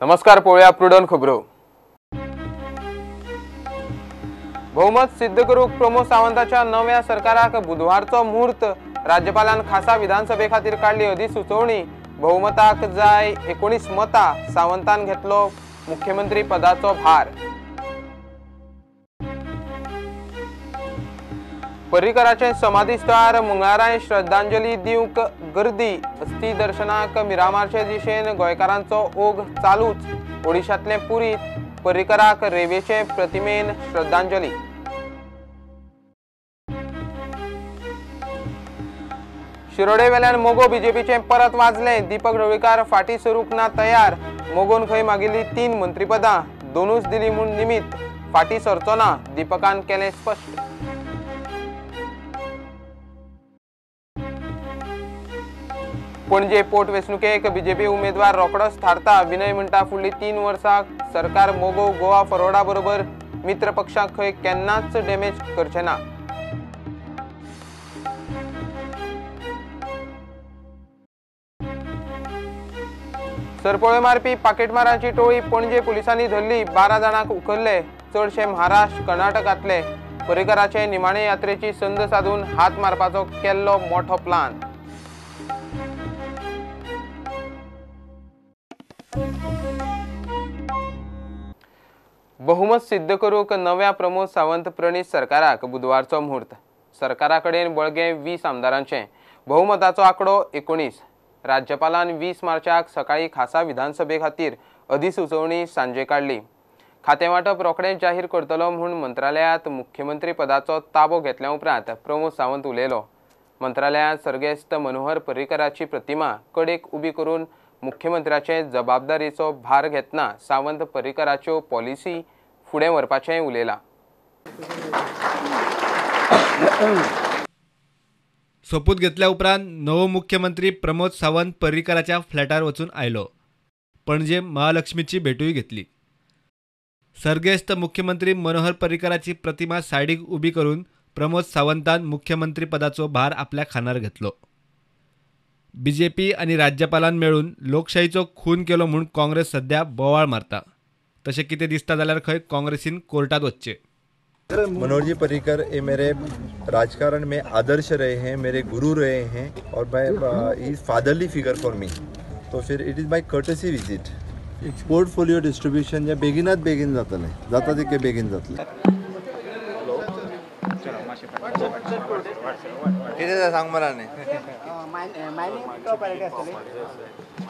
नमस्कार, पळोवया प्रुडंट खबरो। बहुमत सिद्ध करूक प्रमोद सावंताच्या नव्या सरकाराक बुधवारचो मुहूर्त। राज्यपालान खासा विधानसभे खातीर काढली अधिसुचोवणी। बहुमताक जाय 19 मतां। सावंतान घेतलो मुख्यमंत्री पदाचो भार। पर्रीकराचे समाधी स्थळार मंगळाराय श्रद्धांजली दिवंक गर्दी। अस्थि दर्शनाक मिरामारचे दिशेन गोंयकारांचो ओघ चालूच। ओडिशांतले पुरीत पर्रीकराक रेवेचे प्रतिमेन श्रद्धांजली। शिरोडे वेल्यान मोगो बीजेपीचे परत वाजले। दीपक ढवळीकार फाटी सरूक ना तयार। मोगोन खंय मागिल्ली 3 मंत्रीपदां दोनूच दिली म्हूण निमित। फाटी सरचो ना, दीपकान केलें स्पश्ट। पणजे पोटवेंचणुकेक बीजेपी उमेदवार रोखडोच थारता। विनय म्हणटा फुडली 3 वर्सां सरकार मोगो गोवा फॉरवर्डा बरोबर मित्र पक्षांक खंय केन्नाच डॅमेज करचे ना। सरपळे मारपी पाकिटमारांची टोळी पणजे पुलिसांनी धरली। 12 जाणांक उखल्ले, चडशे महाराष्ट्र कर्नाटकांतले। पर्रीकराचे निमाणे यात्रेची संद साधून हात मारपाचो केल्लो मोठो प्लान। बहुमत सिद्ध करूक नव्या प्रमोद सावंत प्रणीत सरकाराक बुधवारचो मुहूर्त। सरकारा कडेन बळगे 20 आमदारांचे। बहुमताचो आंकडो 19। राज्यपालान 20 मार्चाक सकाळी खासा विधानसभे खातीर अधिसुचोवणी सांजे काढली। खातें वांटप रोखडेंच जाहीर करतलो म्हूण मंत्रालयांत मुख्यमंत्री पदाचो ताबो घेतल्या उपरांत प्रमोद सावंत उलयलो। मंत्रालयांत सर्गेस्त मनोहर पर्रीकराची प्रतिमा कडेक उबी करून मुख्यमंत्र्याचे जबाबदारीचो भार घेतना सावंत पर्रीकराच्यो पॉलिसी फुडें व्हरपाचें उलयलां। सोपूत घेतल्या उपरांत नवो मुख्यमंत्री प्रमोद सावंत पर्रीकराच्या फ्लॅटार वचून आयलो। पणजे महालक्ष्मीची भेटूय घेतली। सर्गेस्त मुख्यमंत्री मनोहर पर्रीकराची प्रतिमा सायडीक उबी करून प्रमोद सावंतान मुख्यमंत्री पदाचो भार आपल्या खांदार घेतलो। बीजेपी आनी राज्यपालान मेळून लोकशाहीचो खून केलो म्हूण काँग्रेस सध्या बोवाळ मारता। तशें कितें दिसता जाल्यार खंय काँग्रेसीन कोर्टात वचचें। मनोहर जी पर्रीकर ये मेरे राजकारण में आदर्श रहे हैं, मेरे गुरु रहे हैं और मैं is fatherly figure for me. तो फिर it is my courtesy visit. Portfolio distribution जे बेगिनात बेगीन जातलें, जाता तितकें बेगीन जातलें। कितें सांग मरा न्ही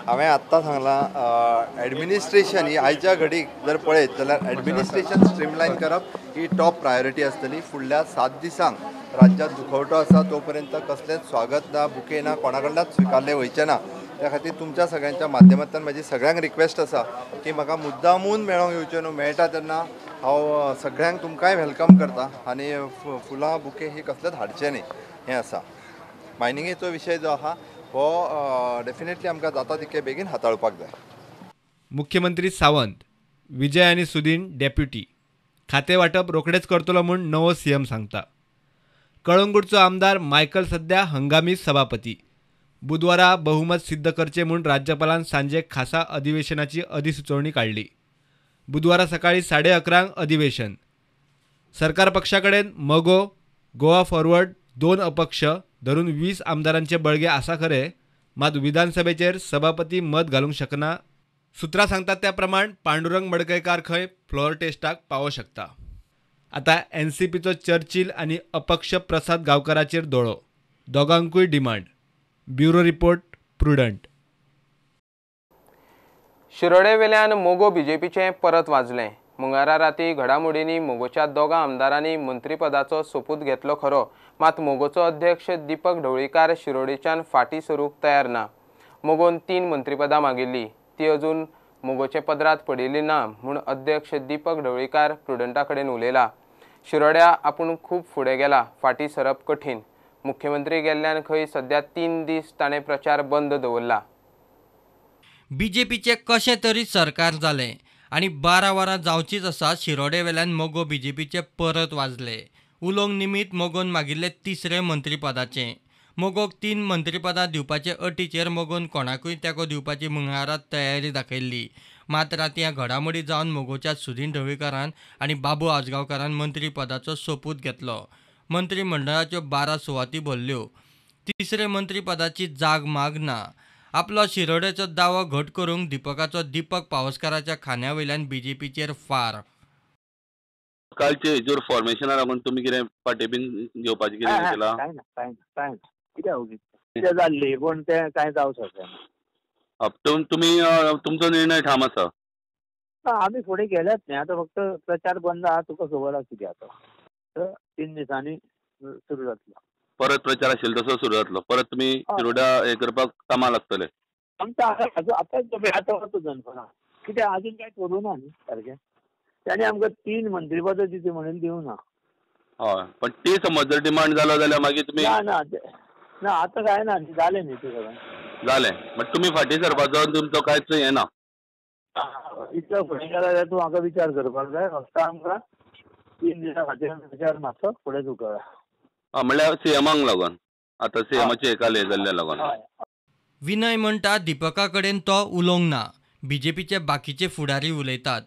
हांवें आत्तां सांगलां एडमिनिस्ट्रेशन ही आयच्या घडीक जर पळयत जाल्यार एडमिनिस्ट्रेशन स्ट्रीमलायन करप ही टॉप प्रायोरिटी आसतली। फुडल्या 7 दिसांक राज्यांत दुखवटो आसा तो पर्यंत कसलेंच स्वागत ना, बुके ना, कोणा कडल्याच स्विकारले वयचे ना। त्या खातीर तुमच्या सगळ्यांच्या माध्यमांतल्यान म्हाजी सगळ्यांक रिक्वेस्ट आसा की म्हाका मुद्दामून मेळोंक येवचें न्हू, मेळटा तेन्ना हांव सगळ्यांक तुमकांय वेलकम करता आनी फुलां बुके ही कसलेंच हाडचें न्ही हें आसा। मायनिंगेचो विशय जो आहा हो डेफिनेटली आमकां जाता तितके बेगीन हाताळपाक जाय। मुख्यमंत्री सावंत, विजय आनी सुदीन डेप्युटी। खातें वांटप रोखडेंच करतलो म्हूण नवो सीएम सांगता। कळंगूटचो आमदार मायकल सध्या हंगामी सभापती। बुधवारा बहुमत सिद्ध करचें म्हूण राज्यपालान सांजे खासा अधिवेशनाची अधिसुचोवणी काढली। बुधवारा सकाळी 11:30 अधिवेशन। सरकार पक्षा कडेन मगो, गोवा फॉरवर्ड 2 अपक्ष धरून 20 आमदारांचे बळगे आसा खरे, मात विधानसभेचेर सभापती मत घालूंक शकना। सुत्रां सांगतात त्या प्रमाण पांडुरंग मडकयकार खंय फ्लोर टेस्टाक पावो शकता। आता एनसीपीचो चर्चिल आनी अपक्ष प्रसाद गांवकाराचेर दोळो। दोगांकूय demand. Bureau report, prudent. Shirode वेल्यान मोगो बीजेपीचे परत वाजले। मंगळारा राती घडामोडींनी मोगोच्या 2 आमदारांनी मंत्रीपदाचो सोपूत घेतलो खरो, मात मोगोचो अध्यक्ष दीपक ढवळीकार शिरोडेच्यान फाटी सरूक तयार ना। मोगोन 3 मंत्रीपदां मागिल्ली, ती अजून मोगोचे पदरात पडिल्ली ना म्हूण अध्यक्ष दीपक ढवळीकार प्रुडंटा कडेन उलयला। शिरोड्या आपूण खूब फुडें गेला, फाटी सरप कठीण। मुख्यमंत्री गेल्ल्यान खंय सध्या 3 दीस ताणें प्रचार बंद दवरला। बीजेपीचे कशें तरी सरकार जालें आनी 12 वरां जावचीच आसा शिरोडे वेल्यान मोगो बीजेपीचे परत वाजले। उलोवंक निमीत मोगोन मागिल्ले 3रे मंत्रीपदाचें। मोगोक 3 मंत्रीपदां दिवपाचे अटीचेर मोगोन कोणाकूय तेंको दिवपाची मंगळारात तयारी दाखयल्ली. मात राती ह्या घडामोडी जावन मोगोच्या सुदीन ढवळीकारान आनी बाबू आजगांवकारान मंत्रीपदाचो सोपूत घेतलो. मंत्रिमंडळाच्यो 12 सुवाती भरल्यो. तिसरे मंत्रीपदाची जाग माग ना. आपलो शिरोड्याचो दावो घट करूंक दीपक पावसकाराच्या खांद्यावयल्यान बीजेपीचेर फार. कालचे हेजेर फॉर्मेशना लागून तुमी कितें पाटे बीन घेवपाचें कितें केलां? काय कितें जाल्ली पूण तें कांय जावंक शकना. तुमी तुमचो निर्णय ठाम आसा? आमी फुडें गेल्यात न्ही. आतां फक्त प्रचार बंद आहा. तुका खबर आसा कितें आतां. तर 3 दिसांनी सुरू जातलो. परत प्रचार आशिल्लो तसो सुरू जातलो. परत तुमी शिरोड्या हे करपाक कामां लागतले. आमचं आतां दनपणां कितें आजून कांय करूं ना न्ही सारकें. ताणें आमकां 3 मंत्रीपदां दिवची म्हणून दिवं ना. हय पण ती समज जर डिमांड जालो जाल्यार मागीर तुमी ना आतां काय ना न्ही. जालें न्ही तें सगळें. जालें बट तुमी फाटीं सरपाचो तुमचो कांयच हें ना. इतलो फुडें गेलो जाल्यार तूं म्हाका विचार करपाक जाय. फक्त आमकां 3 दिसां खातीर विचार मातसो फुडें चुकला. म्हणल्यार सीएमाक लागून आतां सीएमाचे हेकाल हे जाल्ल्या लागून. विनय म्हणटा दिपका कडेन तो उलोवंक ना. बीजेपीचे बाकीचे फुडारी उलयतात.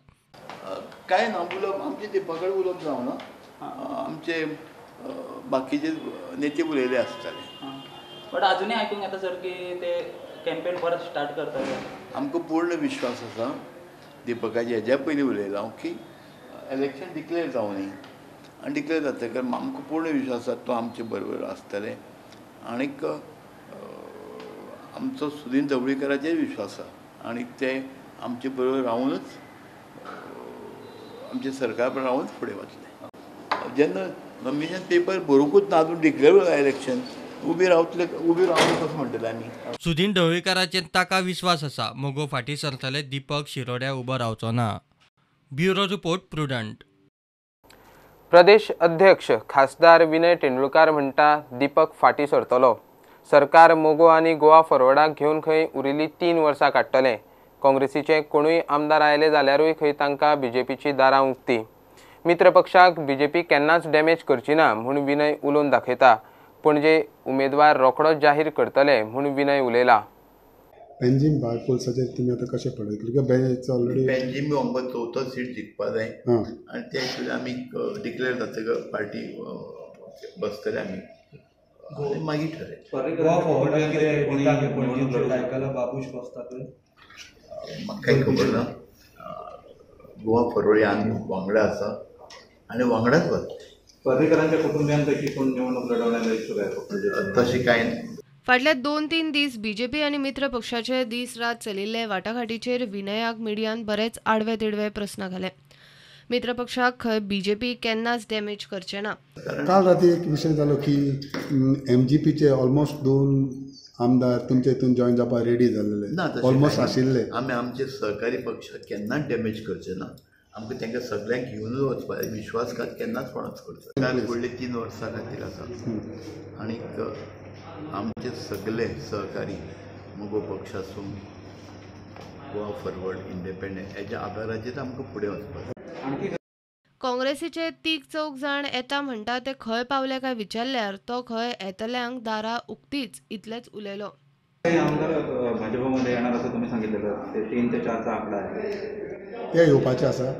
काय ना उलोवप आमचे दिपकाकडे उलोवप जावना. आमचे बाकीचे नेते उलयले आसताले. बट अजूनही आयकूंक येता सर की ते कॅम्पेन परत स्टार्ट करतले. आमकां पूर्ण विश्वास आसा दिपकाचे हेज्या पयलीं उलयला की इलेक्शन डिक्लेअर जावं न्ही. आनी डिक्लेअर जातकीर आमकां पूर्ण विश्वास आसा तो आमचे बरोबर आसतले. आनीक आमचो सुदीन ढवळीकराचेर विश्वास आसा. आनी ते आमचे बरोबर रावूनच आमचे सरकार बरोबर रावूनच फुडें वतले. जेन्ना नॉमिनेशन पेपर बरोवंकूच ना आजून डिक्लेअर जाला इलेक्शन उबी रावतले कसो म्हणटले आमी. सुदीन ढवळीकाराचेर ताका विश्वास आसा. मोगो फाटीं सरतले दीपक शिरोड्या उबो रावचो ना. Bureau report prudent. प्रदेश अध्यक्ष खासदार विनय तेंडुलकार म्हणटा दीपक फाटीं सरतलो. सरकार मोगो आनी गोवा फॉरवर्डाक घेवन खंय उरिल्लीं 3 वर्सां काडटले. काँग्रेसीचे कोणूय आमदार आयले जाल्यारूय खंय तांकां बीजेपीची दारां उक्ती. मित्र पक्षाक बीजेपी केन्नाच डॅमेज करची ना म्हूण विनय उलोवन दाखयता. पणजे उमेदवार रोखडोच जाहीर करतले म्हूण विनय उलयला. पेन्जीम बायपोल्साचेर तुमी आतां कशें पळयतले किंवा बेच ऑलरेडी पेन्जीम आमकां 4थो सीट जिखपा जाय. आनी ते आशिल्ले आमी डिक्लेअर जातकीर पार्टी बसतले आमी आनी मागीर ठरय. म्हाका कांय खबर ना. गोवा फॉरवर्ड आमी वांगडा आसा आनी वांगडाच वता. पर्रीकरांच्या कुटुंबियांपैकी कोण निवडणूक लढवण्याला इच्छुक आहे? तशें कांय ना. फाटल्या 2-3 दीस बीजेपी आनी मित्र पक्षाचे दीस रात चलिल्ले वाटाघाटीचेर विनयाक मिडियान बरेच आडवे तिडवे प्रस्न घाले. मित्र पक्षाक खंय बीजेपी केन्नाच डॅमेज करचे ना. काल राती एक विशय जालो की MGPचे ऑलमोस्ट 2 आमदार तुमचे हितून जॉईन जावपाक रेडी जाल्ले ऑलमोस्ट आशिल्ले. आमी आमचे सहकारी पक्ष केन्नाच डॅमेज करचे ना. आमकां तांकां सगळ्यांक घेवन वचपाक विश्वासघात केन्नाच कोणाच करचो ना. फुडले 3 वर्सां खातीर आसा. आनीक आमचे सगळे सहकारी मोगो पक्ष आसूं गोवा फॉरवर्ड इंडिपेंडंट हेच्या आदाराचेर आमकां फुडें वचपाक. काँग्रेसीचे 3-4 जाण येता म्हणटा ते खंय पावले काय विचारल्यार तो खंय येतल्यांक दारां उक्तीच इतलेंच उलयलो. आमदार भाजपमध्ये येणार असं तुम्ही सांगितलेलं. ते 3 ते 4चा आकडा आहे. ते येवपाचे आसा.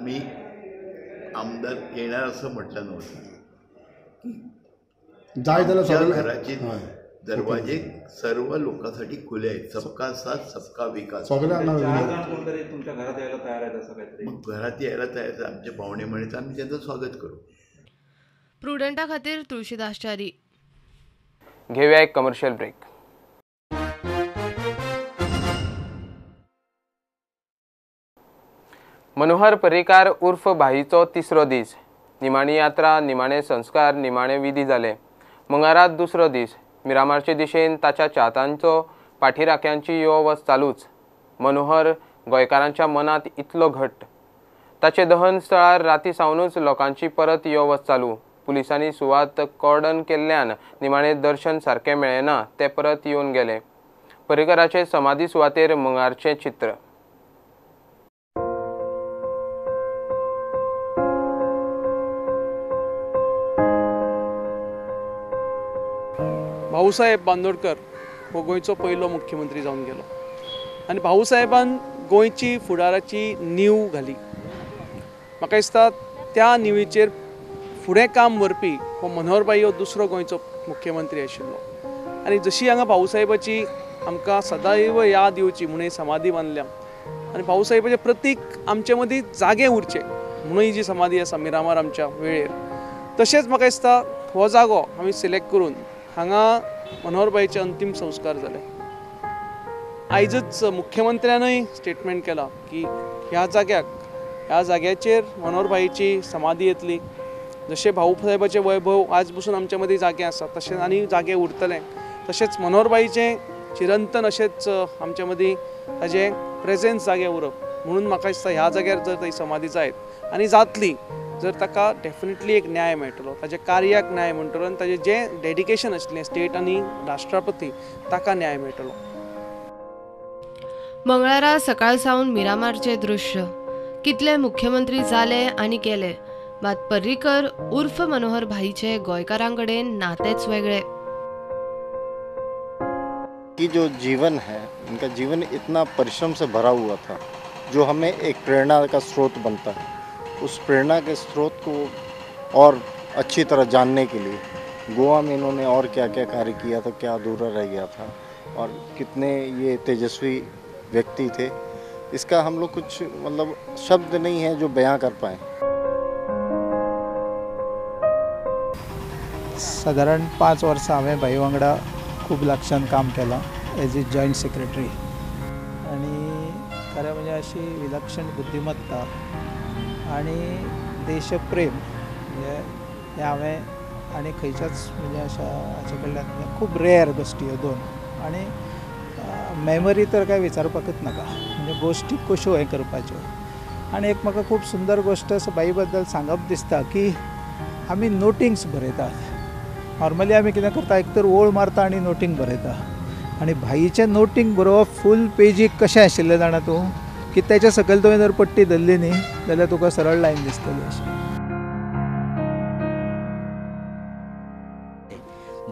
मी आमदार येणार असं म्हटलं नव्हतं. जाय जाल्यार घराचे दरवाजे सर्व लोकांसाठी खुले आहेत. सबका साथ सबका विकास. तुमच्या घरात यायला तयार आहेत असं काहीतरी. मग घरात यायला तयार आमचे पाहुणे म्हणतात आम्ही त्यांचं स्वागत करू. प्रुडंटा खातीर तुळशीदासचारी. घेऊया एक कमर्शियल ब्रेक. मनोहर पर्रीकार उर्फ भाईचो 3रो दीस. निमाणी यात्रा, निमाणे संस्कार, निमाणे विधी जाले. मंगळारात 2रो दीस. मिरामारचे दिशेन ताच्या चाहत्यांचो पाठीराख्यांची यो वच चालूच. मनोहर गोंयकारांच्या मनात इतलो घट्ट. ताचे दहन स्थळार राती सावनूच लोकांची परत यो वच चालू. पुलिसांनी सुवात कॉर्डन केल्ल्यान निमाणे दर्शन सारकें मेळ्ळेना ते परत येवन गेले. पर्रीकाराचे समाधी सुवातेर मंगळारचें चित्र. भाऊसाहेब बांदोडकर हो गोंयचो पयलो मुख्यमंत्री जावन गेलो आनी भाऊसाहेबान गोंयची फुडाराची नीव घाली. म्हाका दिसता त्या निवेचेर फुडें काम व्हरपी हो मनोहरभाई हो दुसरो गोंयचो मुख्यमंत्री आशिल्लो आनी जशी हांगा भाऊसाहेबाची आमकां सदैव याद येवची म्हणून समाधी बांदल्या आनी भाऊसाहेबाचें प्रतीक आमचे मदीं जागे उरचें म्हणून ही जी समाधी आसा मिरामार आमच्या वेळेर. तशेंच म्हाका दिसता हो जागो आमी सिलेक्ट करून हांगा मनोहरभाईचे अंतिम संस्कार जाले. आयजच मुख्यमंत्र्यानय स्टेटमेंट केला की ह्या जाग्याचेर मनोहरभाईची समाधी येतली. जशे भाऊसाहेबाचे वैभव आज पसून आमच्या मदीं जागे आसा तशेंच आनी जागे उरतले. तशेंच मनोहरभाईचें चिरंतन अशेंच आमच्या मदीं ताजें प्रेजेन्स जागे उरप म्हणून म्हाका दिसता ह्या जाग्यार जर ती समाधी जायत आनी जातली जर ताका डेफिनेटली एक न्याय मेळटलो. ताच्या कार्याक न्याय म्हणटलो आनी ताजें जें डेडिकेशन आशिल्लें स्टेट आनी राष्ट्रपती ताका न्याय मेळटलो. मंगळारा सकाळ सावन मिरामारचे दृश्य कितले मुख्यमंत्री जाले आनी केले, मात पर्रीकर उर्फ मनोहर भाईचे गोंयकारांकडेन नातेच वेगळे. कि जो जीवन है उनका जीवन इतना परिश्रम से भरा हुआ था जो हमें एक प्रेरणा का स्रोत बनता है. उस प्रेरणा के स्रोत को और अच्छी तरह जानने के लिए गोवा में इन्होंने और क्या क्या कार्य किया था, क्या अधूरा रह गया था और कितने ये तेजस्वी व्यक्ति थे, इसका हम लोग कुछ मतलब शब्द नहीं है जो बयां कर पाए. साधारण 5 वर्सां हांवें भाई वांगडा खूब लागच्यान काम केलां एज ए जॉयंट सेक्रेटरी आनी खरें म्हणजे अशी विलक्षण बुद्धिमत्ता आनी देशप्रेम म्हणजे हे हांवें आनी खंयच्याच म्हणजे अशा हाचे कडल्यान खूब रेअर गोश्टी ह्यो दोन. आनी मेमरी तर काय विचारपाकच नाका, म्हणजे गोश्टी कश्यो हें करपाच्यो. आनी एक म्हाका खूब सुंदर गोश्ट बाई बद्दल सांगप दिसता की आमी नोटिंग्स बरयतात. नॉर्मली आमी कितें करता, एक तर ओळ मारता आनी नोटींग बरयता. आनी भाईचें नोटींग बरोवप फूल पेजीक कशें आशिल्लें जाणा तूं की तेच्या सकयल तुवें जर पट्टी धरली न्ही जाल्यार तुका सरळ लायन दिसतली अशी.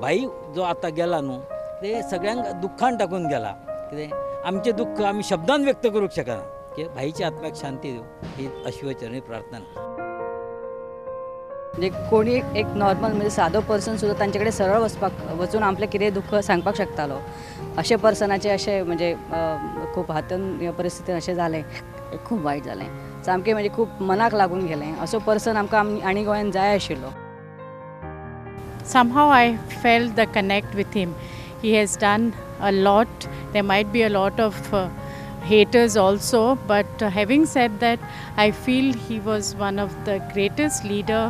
भाई जो आतां गेला न्हू ते सगळ्यांक दुख्खान टाकून गेला. कितें आमचें दुख्ख आमी शब्दान व्यक्त करूंक शकना. की भाईच्या आत्म्याक शांती दिवं ही अश्वचरणी प्रार्थना. म्हणजे कोणी एक नॉर्मल म्हणजे सादो पर्सन सुद्दां तांचे सरळ वचून आपलें कितें दुख्ख सांगपाक शकतालो. अशे पर्सनाचे अशें म्हणजे खूब हातून ह्या परिस्थितीन अशें जालें, खूब वायट जालें. सामकें म्हणजे खूब मनाक लागून गेलें. असो पर्सन आमकां आनी गोंयांत जाय आशिल्लो. Somehow I felt the connect with him. He has done a lot. There might be a lot of haters also, but having said that, I feel he was one of the greatest leader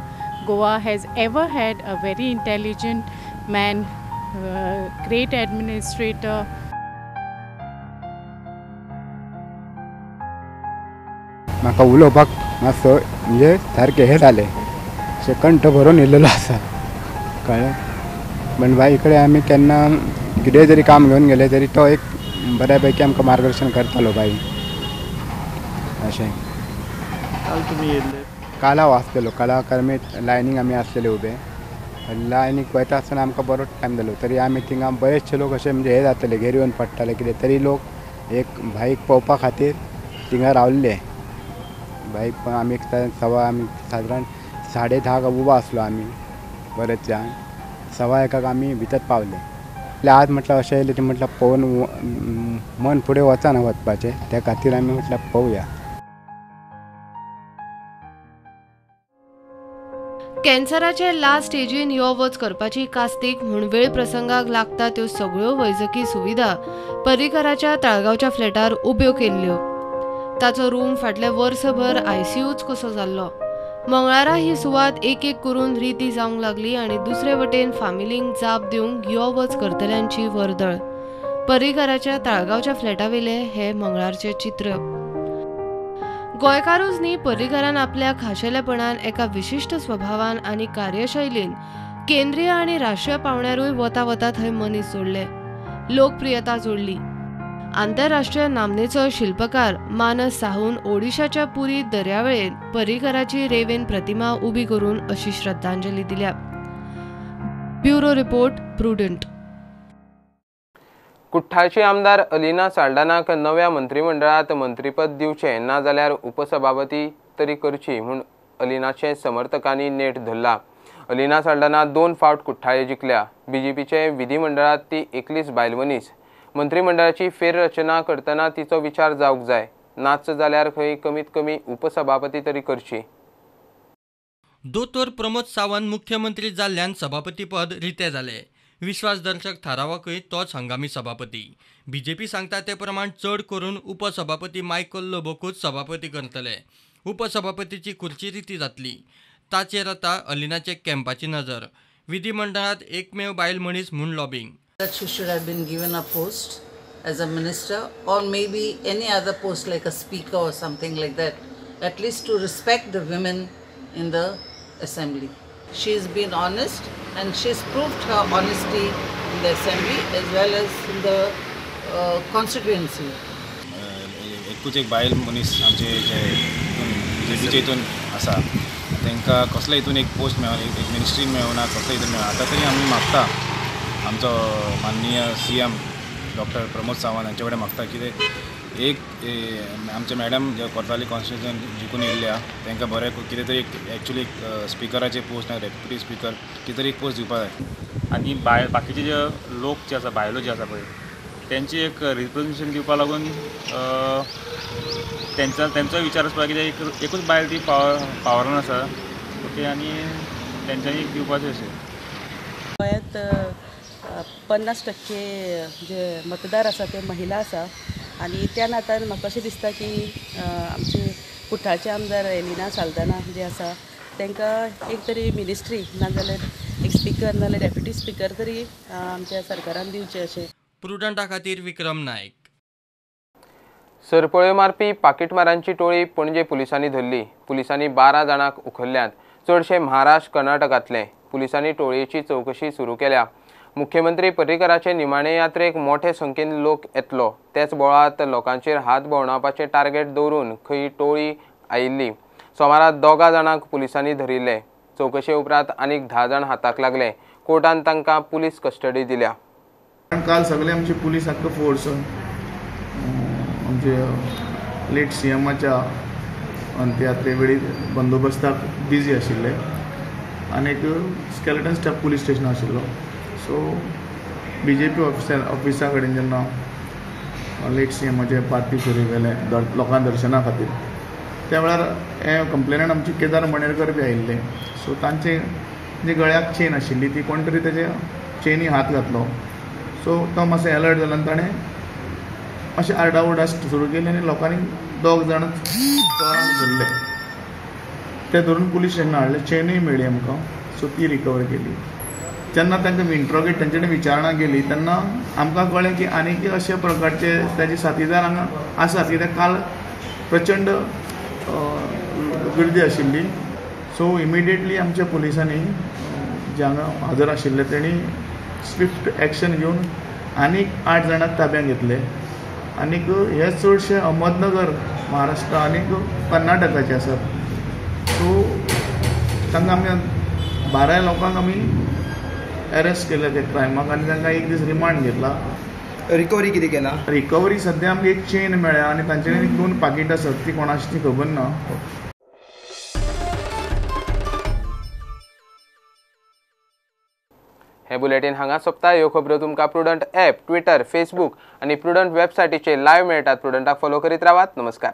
Goa has ever had. A very intelligent man, great administrator. म्हाका उलोवपाक मातसो म्हणजे सारकें हें जालें, अशें कंठ भरून येयल्लो आसा कळ्ळें. पण बाई कडेन आमी केन्ना कितेंय जरी काम घेवन गेले तरी तो एक बऱ्यापैकी आमकां मार्गदर्शन करतालो बाई अशें. काल तुमी येयल्ले? काल हांव आसलेलो, काला कर्मे लायनीक आमी आसलेले उबे. लायनीक वयता आसतना आमकां बरो टायम जालो. तरी आमी थिंगा बरेचशे लोक अशे म्हणजे हे जाताले, घेर येवन पडटाले कितें तरी लोक एक भाईक पळोवपा खातीर थिंगा रावल्ले. भाईक आमी आमी सादारण 10:30 उबो आसलो आमी बरेच जाण. 1:15 आमी भितर पावले. आज म्हटलं अशें येयलें ते म्हटलं पळोवन मन फुडें वचना वचपाचें, त्या खातीर आमी म्हटल्यार पळोवया. कॅन्सराचे लास्ट स्टेजीन यो वच करपाची कास्तीक म्हूण वेळ प्रसंगाक लागता त्यो सगळ्यो वैजकी सुविधा पर्रीकराच्या ताळगांवच्या फ्लॅटार उब्यो केल्ल्यो. ताचो रूम फाटले वर्सभर ICUच कसो जाल्लो. मंगळारा ही सुवात एक एक करून रिती जावंक लागली आनी दुसरे वटेन फामिलींक जाप दिवंक यो वच करतल्यांची वर्दळ. पर्रीकराच्या ताळगांवच्या फ्लॅटावेले हे मंगळारचे चित्र. गोंयकारूच न्ही, पर्रीकरान आपल्या खाशेलेपणान एका विशिश्ट स्वभावान आनी कार्यशैलीन केंद्रीय आनी राष्ट्रीय पावण्यारूय वता वता थंय मनीस जोडले, लोकप्रियता जोडली. आंतरराष्ट्रीय नामनेचो शिल्पकार मानस साहून ओडिशाच्या पुरी दर्यावेळेन पर्रीकराची रेवेन प्रतिमा उबी करून अशी श्रद्धांजली दिल्या. Bureau report, prudent. कुठ्ठाळची आमदार अलिना साल्ढानाक नव्या मंत्रिमंडळात मंत्रीपद दिवचे ना जाल्यार उपसभापती तरी करची म्हूण अलिनाचे समर्थकांनी नेट धरला. अलिना साल्ढाना 2 फावट कुठ्ठाळे जिखल्या. बीजेपीचे विधिमंडळात ती एकलीच बायल मनीस. मंत्रिमंडळाची फेररचना करतना तिचो विचार जावंक जाय. नाच जाल्यार खंय कमीत कमी उपसभापती तरी करची. दोतोर प्रमोद सावंत मुख्यमंत्री जाल्ल्यान सभापतीपद रिते जाले. विश्वासदर्शक थारावाकय तोच हंगामी सभापती. बीजेपी सांगता ते प्रमाण चड करून उपसभापती मायकल लोबोकूच सभापती करतले. उपसभापतीची खुर्ची रिती जातली. ताचेर आतां अलिनाचे कॅम्पाची नजर. विधिमंडळात एकमेव बायल मनीस म्हूण lobbying. That she should have been given a post as a minister or maybe any other post like a speaker or something like that, at least to respect the women in the assembly. She's been honest and she's proved her honesty in the assembly as well as in the constituency. एकूच एक बायल मनीस आमचे जे बीजेपीचे हितून आसा तांकां कसल्या हितून एक पोस्ट मेळना, एक मिनिस्ट्री मेळना, कसल्या हितून मेळना. आतां तरी आमी मागता आमचो माननीय CM डॉक्टर प्रमोद सावंत हांचे कडेन मागता कितें एक आमचे मॅडम जे कोर्ताली कॉन्स्टिट्युशन जिखून येयल्या तांकां बरें कितें तरी एक्चुअली एक स्पिकराचे पोस्ट ना डेप्युटी स्पिकर कितें तरी एक पोस्ट दिवपाक जाय. आनी बाकीचे जे लोक जे आसा बायलो जे आसा पळय तेंची एक रिप्रेझेंटेशन दिवपा लागून तेंचो विचार आसपाक कित्याक एकूच बायल ती पावरान आसा ओके आनी तेंच्यांनी दिवपाचें अशें. गोंयांत 50% जे मतदार आसा ते महिला आसा आनी त्या नात्यान म्हाका अशें दिसता की आमचे कुठ्ठाळचे आमदार एलिना साल्ढाना जे आसा तांकां एक तरी मिनिस्ट्री नाजाल्यार एक स्पिकर नाजाल्यार डेप्युटी स्पिकर तरी आमच्या सरकारान दिवचें अशें. प्रुडंटा खातीर विक्रम नायक. सरपळ्यो मारपी पाकिटमारांची टोळी पणजे पुलिसांनी धरली. पुलिसांनी 12 जाणांक उखल्ल्यात. चडशे महाराष्ट्र कर्नाटकांतले. पुलिसांनी टोळयेची चवकशी सुरू केल्या. मुख्यमंत्री पर्रीकराचे निमाणे यात्रेक मोठे संख्येन लोक येतलो. त्याच बोळात लोकांचेर हात भोंवडावपाचें टार्गेट दवरून खंय टोळी आयिल्ली. सोमारात 2 जाणांक पुलिसांनी धरिल्ले. चवकशे उपरांत आनीक 10 जाण हाताक लागले. कोर्टान तांकां पुलीस कस्टडी दिल्या. काल सगळे आमचे पुलीस आख्खो फोर्स आमचे लेट CMच्या अंत्ययात्रे वेळी बंदोबस्ताक बिजी आशिल्ले आनी एक स्केलेटन स्टाफ पुलीस स्टेशन आशिल्लो. सो BJP ऑफिसा कडेन जेन्ना लेट CMचे पार्थीव शरीर गेलें लोकां दर्शना खातीर त्या वेळार हे कंप्लेनंट आमचे केदार मणेरकर बी आयिल्ले. सो तांचे जी गळ्याक चेन आशिल्ली ती कोण तरी तेजे चेनी हात घातलो. सो तो मातसो अलर्ट जालो आनी ताणें अशें आरडाओरडा सुरू केली आनी लोकांनी 2 जाण चोरांक धरले. ते धरून पुलीस स्टेशनार हाडले. चेनूय मेळ्ळी आमकां. सो ती रिकवर केली. जेन्ना तांकां इंट्रोगेट तांचे कडेन विचारणा केली तेन्ना आमकां कळ्ळें की आनीक अशे प्रकारचे ताजे साथीदार हांगा आसात कित्याक काल प्रचंड गर्दी आशिल्ली. सो इमिडिएटली आमच्या पुलिसांनी जे हांगा हजर आशिल्ले तेणी स्विफ्ट एक्शन घेवन आनीक 8 जाणांक ताब्यांत घेतले. आनीक हे चडशे अहमदनगर महाराष्ट्र आनीक कर्नाटकाचे आसात. सो तांकां आमी 12 लोकांक आमी अरेस्ट केले ते क्रायमाक आनी तांकां 1 दीस रिमांड घेतला. रिकवरी कितें केला? रिकवरी सद्या आमकां एक चेन मेळ्ळ्या आनी तांचे कडेन 2 पाकिटां आसात. ती कोणाची ती खबर ना. हे बुलेटिन हांगा सोंपता. ह्यो खबरो तुमकां प्रुडंट ॲप, ट्विटर, फेसबूक आनी प्रुडंट वेबसायटीचेर लायव्ह मेळटात. प्रुडंटाक फॉलो करीत रावात. नमस्कार.